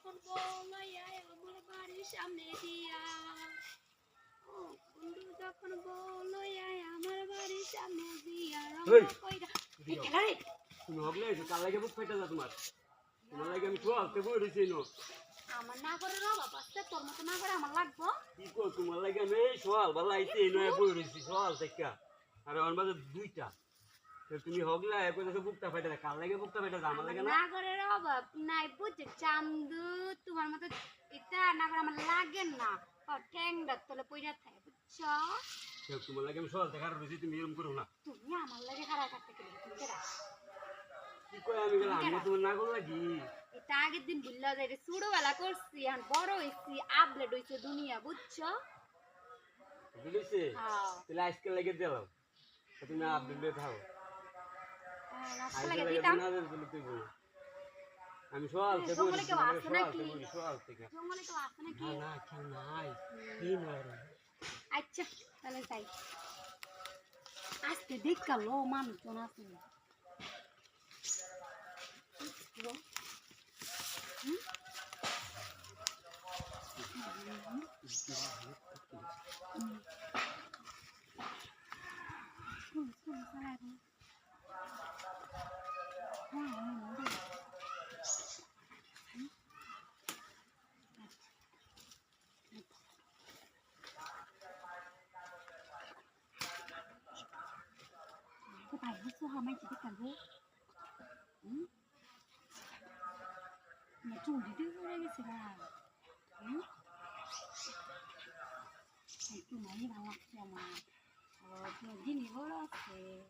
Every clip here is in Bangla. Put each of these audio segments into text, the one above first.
যখন বলইয়া আমার বাড়ির সামনে দিয়া ও বন্ধু যখন বলইয়া আমার বাড়ির সামনে দিয়া রং কইরা এই খেলারে তুমি হগলে কাল লাগে বুক ফাইটা যা তোমার লাগে আমি চলতে বই রইছি নো আমার না করে রবা পাস্তে তোর মত না করে আমার লাগবো কি কো তোমার লাগে আমি সওয়াল ভালো আইতে নয় বই রইছি সওয়াল থেকে আরে আমার বাজে দুইটা তুমি হগলা কইতাছো বুকটা ফাইটা কাল লাগে বুকটা ফাইটা যা আমার লাগে না করে রবা নাই বুঝছে চান্দু তোমার মত এটা না করে আমার লাগে না ঠ্যাংটা তোলে পয়রা থাকে বুঝছো তোমার লাগে আমি সওয়াল দেখার রইছি তুমি এরকম করো না তুমি আমার লাগে খারাপ কাটতে গেলে তুমি কেডা কি কই আমি গেলাম আমি তোমার না করলা কি এটা আগের দিন ভুললা যাই রে ছোটবেলা করছি এখন বড় হইছি আপডেট হইছে দুনিয়া বুঝছো বুঝিছে হ্যাঁ তাহলে আজকে লাগে দিলাম তুমি আপডেট থাও রাস্তা আজকে লাগে লাগে দিতাম না দিলে তুই বল আমি সওয়াল থেকে জঙ্গলে কেউ আছে নাকি সওয়াল থেকে জঙ্গলে কেউ আছে নাকি না কেউ নাই কি নয় আচ্ছা তাহলে যাই আজকে দেখা লো মানুষজন আছে না bài nó số hôm nay chỉ biết cả vô mà chủ đi đưa ra cái gì là cái chủ này là học cho mà rồi đi đi vô đó thì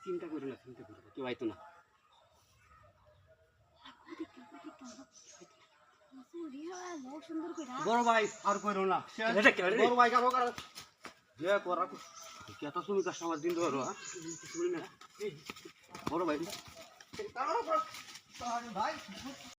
চিন্তা করো না কেউ আইতো না বড় ভাই আর কইরো না বড় ভাই কারো কারো যে করা কেতা তুমি কাস্টমার দিন ধরো শুনি না বড় ভাই ভাই